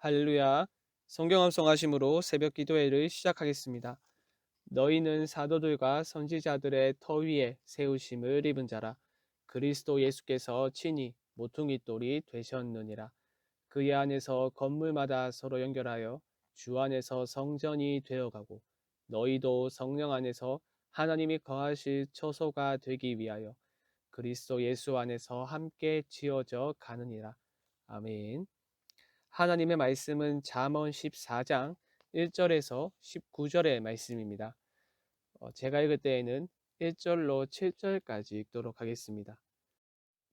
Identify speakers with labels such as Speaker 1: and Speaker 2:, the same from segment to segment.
Speaker 1: 할렐루야. 성경 암송하심으로 새벽 기도회를 시작하겠습니다. 너희는 사도들과 선지자들의 터 위에 세우심을 입은 자라. 그리스도 예수께서 친히 모퉁이 돌이 되셨느니라. 그의 안에서 건물마다 서로 연결하여 주 안에서 성전이 되어가고 너희도 성령 안에서 하나님이 거하실 처소가 되기 위하여 그리스도 예수 안에서 함께 지어져 가느니라. 아멘. 하나님의 말씀은 잠언 14장 1절에서 19절의 말씀입니다. 제가 읽을 때에는 1절로 7절까지 읽도록 하겠습니다.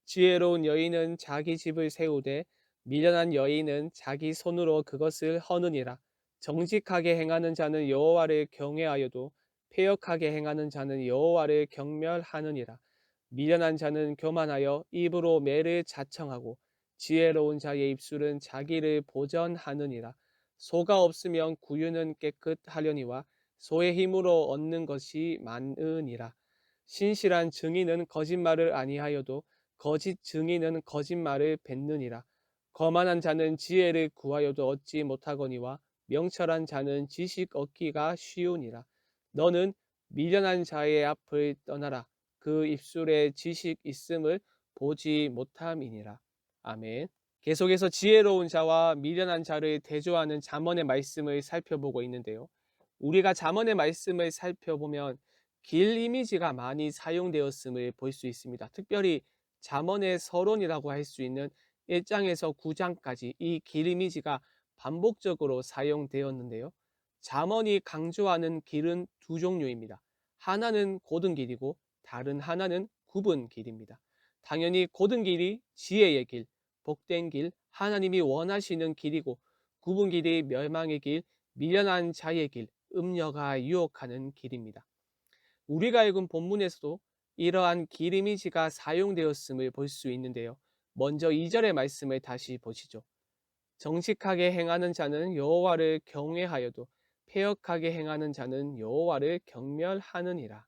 Speaker 1: 지혜로운 여인은 자기 집을 세우되 미련한 여인은 자기 손으로 그것을 허느니라. 정직하게 행하는 자는 여호와를 경외하여도 패역하게 행하는 자는 여호와를 경멸하느니라. 미련한 자는 교만하여 입으로 매를 자청하고 지혜로운 자의 입술은 자기를 보전하느니라. 소가 없으면 구유는 깨끗하려니와 소의 힘으로 얻는 것이 많으니라. 신실한 증인은 거짓말을 아니하여도 거짓 증인은 거짓말을 뱉느니라. 거만한 자는 지혜를 구하여도 얻지 못하거니와 명철한 자는 지식 얻기가 쉬우니라. 너는 미련한 자의 앞을 떠나라. 그 입술에 지식 있음을 보지 못함이니라. 아멘. 계속해서 지혜로운 자와 미련한 자를 대조하는 잠언의 말씀을 살펴보고 있는데요. 우리가 잠언의 말씀을 살펴보면 길 이미지가 많이 사용되었음을 볼 수 있습니다. 특별히 잠언의 서론이라고 할 수 있는 1장에서 9장까지 이 길 이미지가 반복적으로 사용되었는데요. 잠언이 강조하는 길은 두 종류입니다. 하나는 곧은 길이고 다른 하나는 굽은 길입니다. 당연히 곧은 길이 지혜의 길, 복된 길, 하나님이 원하시는 길이고 굽은 길이 멸망의 길, 미련한 자의 길, 음녀가 유혹하는 길입니다. 우리가 읽은 본문에서도 이러한 길 이미지가 사용되었음을 볼 수 있는데요. 먼저 2절의 말씀을 다시 보시죠. 정직하게 행하는 자는 여호와를 경외하여도 패역하게 행하는 자는 여호와를 경멸하느니라.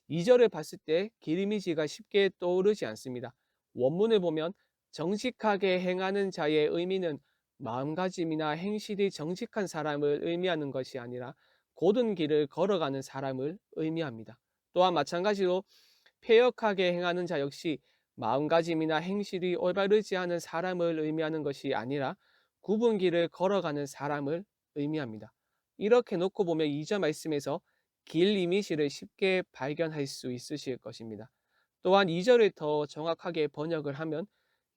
Speaker 1: 2절을 봤을 때 길 이미지가 쉽게 떠오르지 않습니다. 원문을 보면 정직하게 행하는 자의 의미는 마음가짐이나 행실이 정직한 사람을 의미하는 것이 아니라 곧은 길을 걸어가는 사람을 의미합니다. 또한 마찬가지로 패역하게 행하는 자 역시 마음가짐이나 행실이 올바르지 않은 사람을 의미하는 것이 아니라 굽은 길을 걸어가는 사람을 의미합니다. 이렇게 놓고 보면 2절 말씀에서 길 이미지를 쉽게 발견할 수 있으실 것입니다. 또한 2절을 더 정확하게 번역을 하면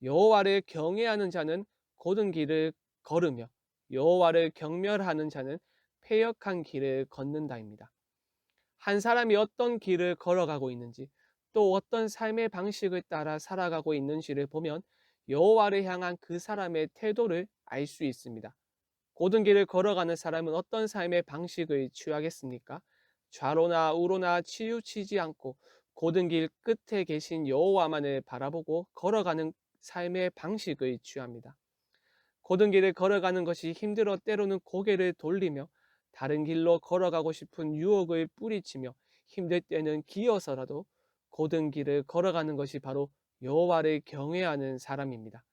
Speaker 1: 여호와를 경외하는 자는 곧은 길을 걸으며 여호와를 경멸하는 자는 패역한 길을 걷는다입니다. 한 사람이 어떤 길을 걸어가고 있는지 또 어떤 삶의 방식을 따라 살아가고 있는지를 보면 여호와를 향한 그 사람의 태도를 알 수 있습니다. 곧은 길을 걸어가는 사람은 어떤 삶의 방식을 취하겠습니까? 좌로나 우로나 치우치지 않고 곧은 길 끝에 계신 여호와만을 바라보고 걸어가는 삶의 방식을 취합니다. 곧은 길을 걸어가는 것이 힘들어 때로는 고개를 돌리며 다른 길로 걸어가고 싶은 유혹을 뿌리치며 힘들 때는 기어서라도 곧은 길을 걸어가는 것이 바로 여호와를 경외하는 사람입니다.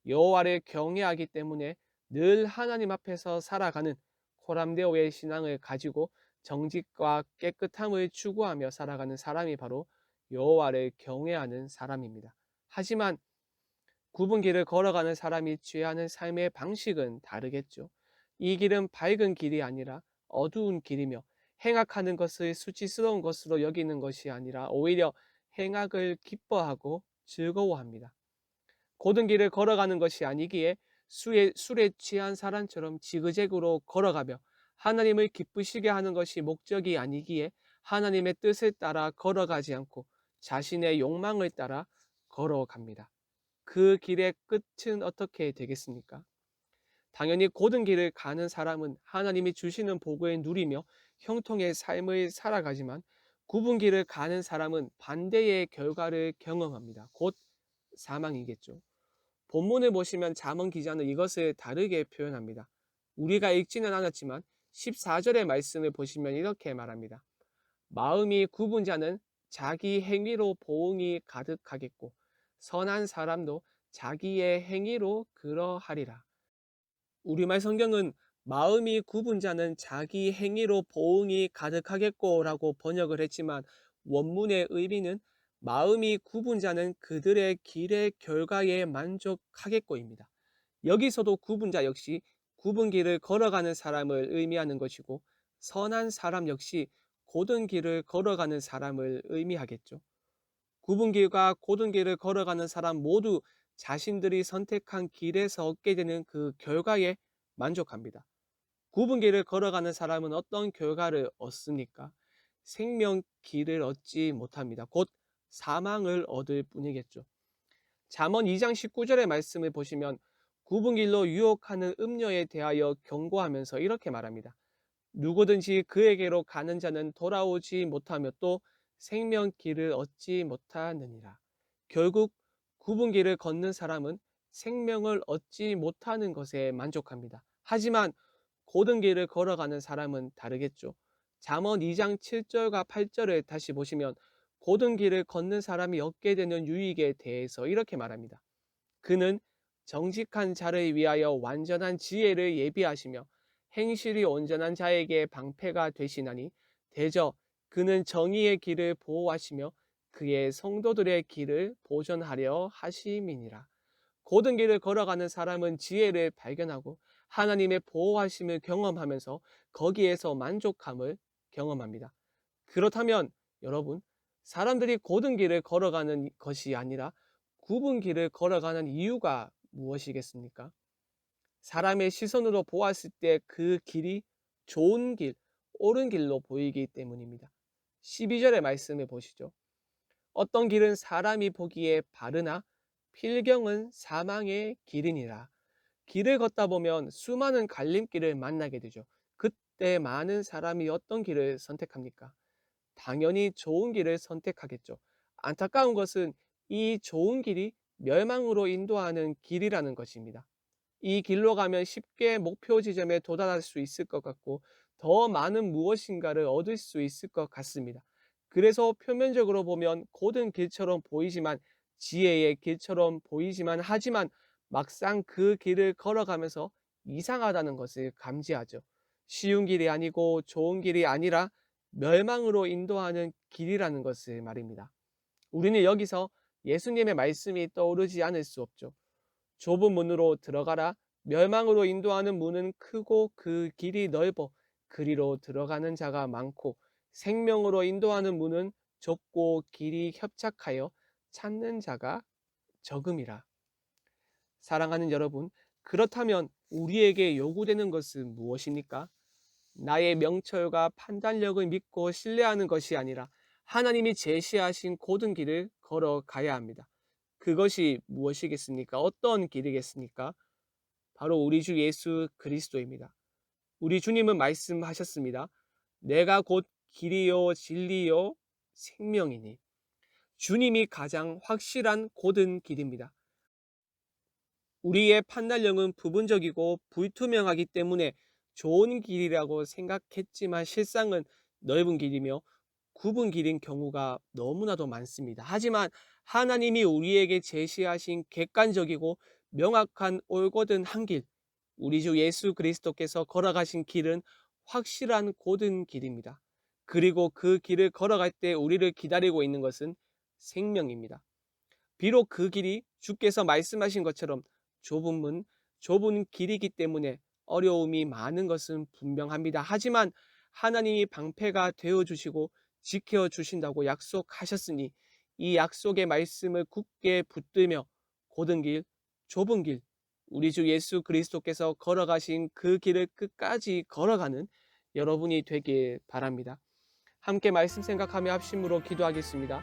Speaker 1: 여호와를 경외하기 때문에 늘 하나님 앞에서 살아가는 코람데오의 신앙을 가지고 정직과 깨끗함을 추구하며 살아가는 사람이 바로 여호와를 경외하는 사람입니다. 하지만 굽은 길을 걸어가는 사람이 취하는 삶의 방식은 다르겠죠. 이 길은 밝은 길이 아니라 어두운 길이며 행악하는 것을 수치스러운 것으로 여기는 것이 아니라 오히려 행악을 기뻐하고 즐거워합니다. 곧은 길을 걸어가는 것이 아니기에 술에 취한 사람처럼 지그재그로 걸어가며 하나님을 기쁘시게 하는 것이 목적이 아니기에 하나님의 뜻을 따라 걸어가지 않고 자신의 욕망을 따라 걸어갑니다. 그 길의 끝은 어떻게 되겠습니까? 당연히 곧은 길을 가는 사람은 하나님이 주시는 복을 누리며 형통의 삶을 살아가지만 굽은 길을 가는 사람은 반대의 결과를 경험합니다. 곧 사망이겠죠. 본문을 보시면 잠언 기자는 이것을 다르게 표현합니다. 우리가 읽지는 않았지만 14절의 말씀을 보시면 이렇게 말합니다. 마음이 굽은 자는 자기 행위로 보응이 가득하겠고 선한 사람도 자기의 행위로 그러하리라. 우리말 성경은 마음이 굽은 자는 자기 행위로 보응이 가득하겠고라고 번역을 했지만 원문의 의미는 마음이 굽은 자는 그들의 길의 결과에 만족하겠고입니다. 여기서도 굽은 자 역시 굽은 길을 걸어가는 사람을 의미하는 것이고 선한 사람 역시 곧은 길을 걸어가는 사람을 의미하겠죠. 굽은 길과 곧은 길을 걸어가는 사람 모두 자신들이 선택한 길에서 얻게 되는 그 결과에 만족합니다. 굽은 길을 걸어가는 사람은 어떤 결과를 얻습니까? 생명 길을 얻지 못합니다. 곧 사망을 얻을 뿐이겠죠. 잠언 2장 19절의 말씀을 보시면 굽은 길로 유혹하는 음녀에 대하여 경고하면서 이렇게 말합니다. 누구든지 그에게로 가는 자는 돌아오지 못하며 또 생명 길을 얻지 못하느니라. 결국 굽은 길을 걷는 사람은 생명을 얻지 못하는 것에 만족합니다. 하지만 곧은 길을 걸어가는 사람은 다르겠죠. 잠언 2장 7절과 8절을 다시 보시면 곧은 길을 걷는 사람이 얻게 되는 유익에 대해서 이렇게 말합니다. 그는 정직한 자를 위하여 완전한 지혜를 예비하시며 행실이 온전한 자에게 방패가 되시나니 대저 그는 정의의 길을 보호하시며 그의 성도들의 길을 보존하려 하심이니라. 곧은 길을 걸어가는 사람은 지혜를 발견하고 하나님의 보호하심을 경험하면서 거기에서 만족함을 경험합니다. 그렇다면 여러분, 사람들이 곧은 길을 걸어가는 것이 아니라 굽은 길을 걸어가는 이유가 무엇이겠습니까? 사람의 시선으로 보았을 때 그 길이 좋은 길, 옳은 길로 보이기 때문입니다. 12절의 말씀을 보시죠. 어떤 길은 사람이 보기에 바르나 필경은 사망의 길이니라. 길을 걷다 보면 수많은 갈림길을 만나게 되죠. 그때 많은 사람이 어떤 길을 선택합니까? 당연히 좋은 길을 선택하겠죠. 안타까운 것은 이 좋은 길이 멸망으로 인도하는 길이라는 것입니다. 이 길로 가면 쉽게 목표 지점에 도달할 수 있을 것 같고 더 많은 무엇인가를 얻을 수 있을 것 같습니다. 그래서 표면적으로 보면 곧은 길처럼 보이지만 지혜의 길처럼 보이지만 하지만 막상 그 길을 걸어가면서 이상하다는 것을 감지하죠. 쉬운 길이 아니고 좋은 길이 아니라 멸망으로 인도하는 길이라는 것을 말입니다. 우리는 여기서 예수님의 말씀이 떠오르지 않을 수 없죠. 좁은 문으로 들어가라. 멸망으로 인도하는 문은 크고 그 길이 넓어 그리로 들어가는 자가 많고 생명으로 인도하는 문은 좁고 길이 협착하여 찾는 자가 적음이라. 사랑하는 여러분, 그렇다면 우리에게 요구되는 것은 무엇입니까? 나의 명철과 판단력을 믿고 신뢰하는 것이 아니라 하나님이 제시하신 곧은 길을 걸어가야 합니다. 그것이 무엇이겠습니까? 어떤 길이겠습니까? 바로 우리 주 예수 그리스도입니다. 우리 주님은 말씀하셨습니다. 내가 곧 길이요 진리요 생명이니. 주님이 가장 확실한 곧은 길입니다. 우리의 판단력은 부분적이고 불투명하기 때문에 좋은 길이라고 생각했지만 실상은 넓은 길이며 굽은 길인 경우가 너무나도 많습니다. 하지만 하나님이 우리에게 제시하신 객관적이고 명확한 올곧은 한 길, 우리 주 예수 그리스도께서 걸어가신 길은 확실한 곧은 길입니다. 그리고 그 길을 걸어갈 때 우리를 기다리고 있는 것은 생명입니다. 비록 그 길이 주께서 말씀하신 것처럼 좁은 문, 좁은 길이기 때문에 어려움이 많은 것은 분명합니다. 하지만 하나님이 방패가 되어주시고 지켜주신다고 약속하셨으니 이 약속의 말씀을 굳게 붙들며 곧은 길, 좁은 길, 우리 주 예수 그리스도께서 걸어가신 그 길을 끝까지 걸어가는 여러분이 되길 바랍니다. 함께 말씀 생각하며 합심으로 기도하겠습니다.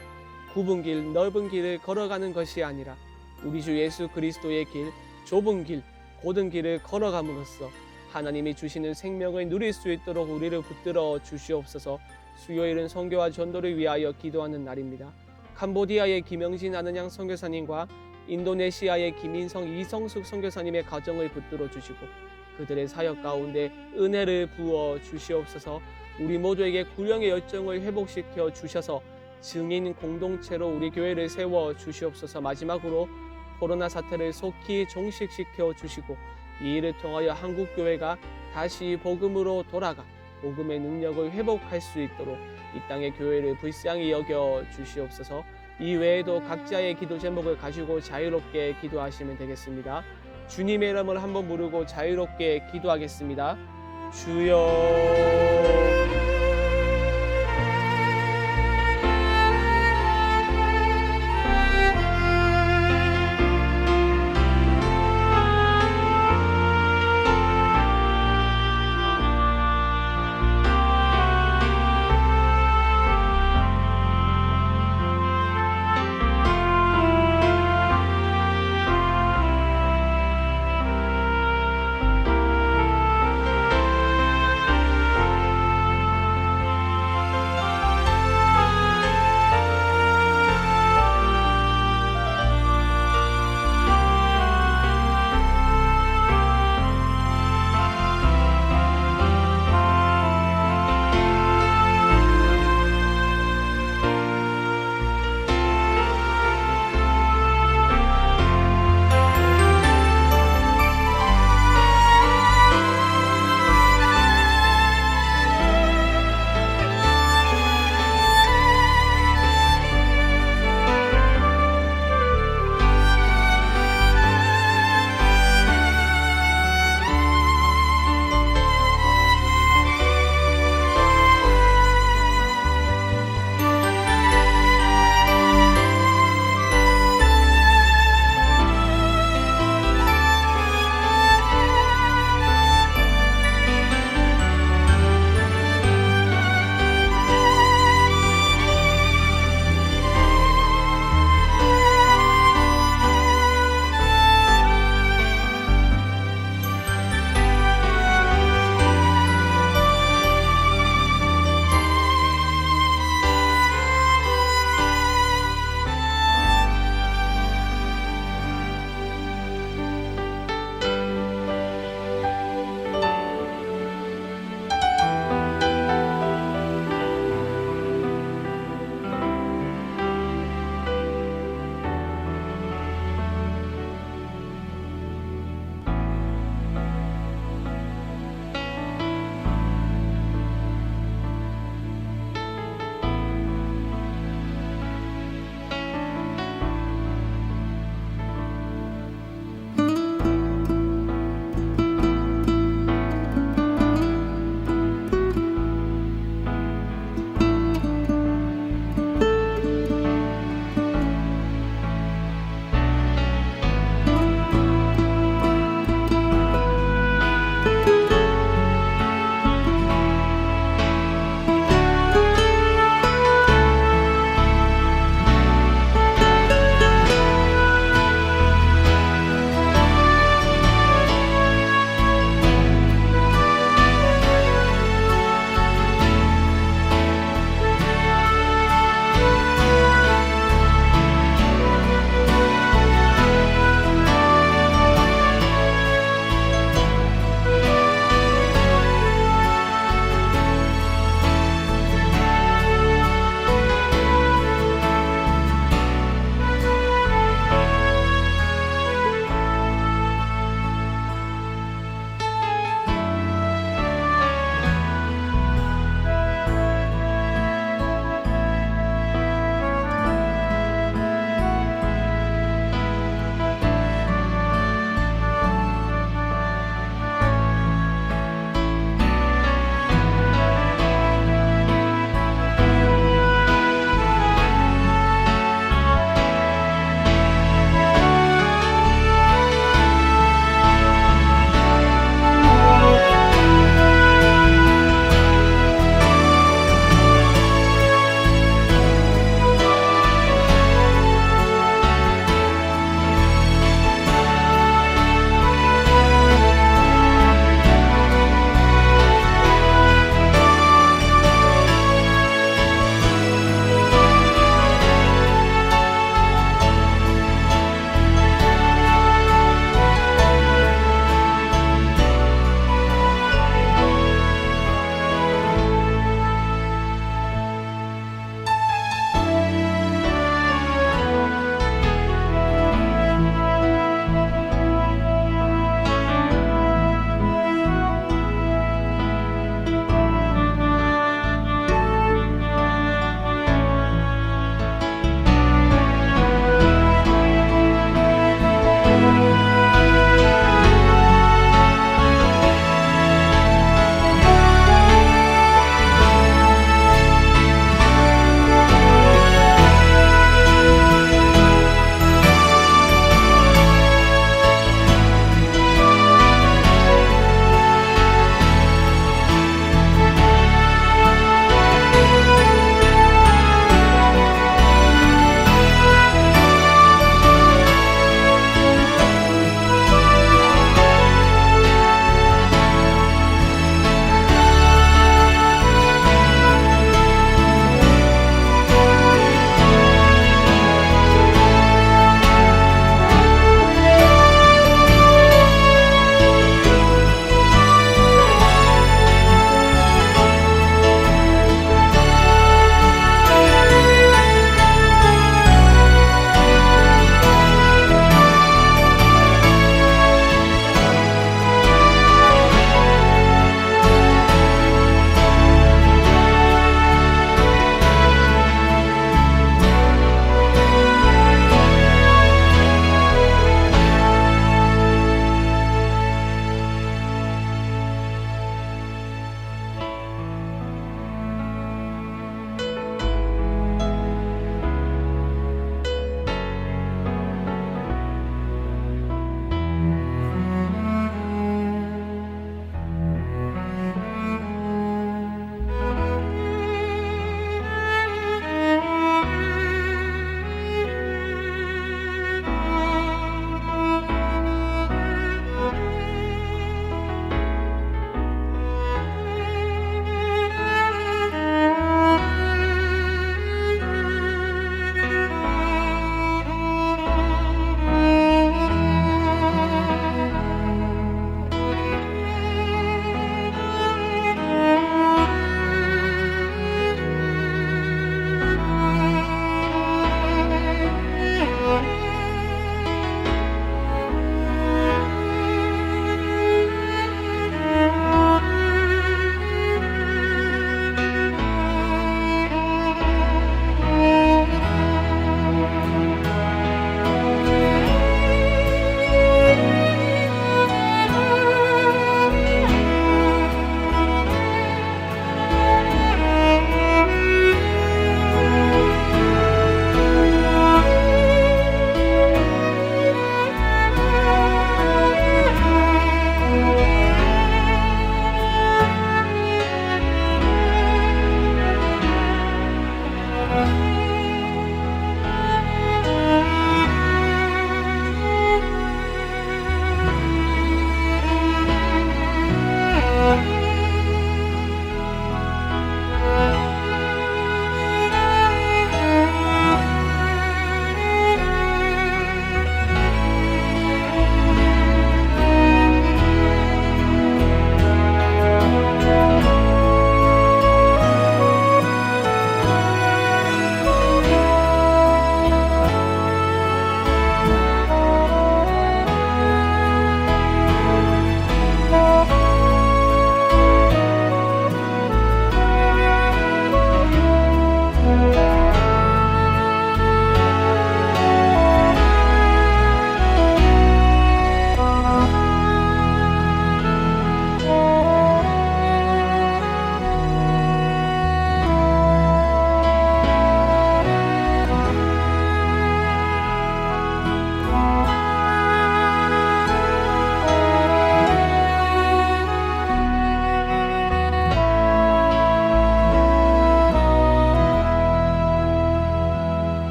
Speaker 1: 굽은 길, 넓은 길을 걸어가는 것이 아니라 우리 주 예수 그리스도의 길, 좁은 길, 곧은 길을 걸어감으로써 하나님이 주시는 생명을 누릴 수 있도록 우리를 붙들어 주시옵소서. 수요일은 선교와 전도를 위하여 기도하는 날입니다. 캄보디아의 김영진 아는양 선교사님과 인도네시아의 김인성 이성숙 선교사님의 가정을 붙들어 주시고 그들의 사역 가운데 은혜를 부어 주시옵소서. 우리 모두에게 구령의 열정을 회복시켜 주셔서 증인 공동체로 우리 교회를 세워 주시옵소서. 마지막으로 코로나 사태를 속히 종식시켜 주시고 이 일을 통하여 한국 교회가 다시 복음으로 돌아가 복음의 능력을 회복할 수 있도록 이 땅의 교회를 불쌍히 여겨 주시옵소서. 이 외에도 각자의 기도 제목을 가지고 자유롭게 기도하시면 되겠습니다. 주님의 이름을 한번 부르고 자유롭게 기도하겠습니다. 주여.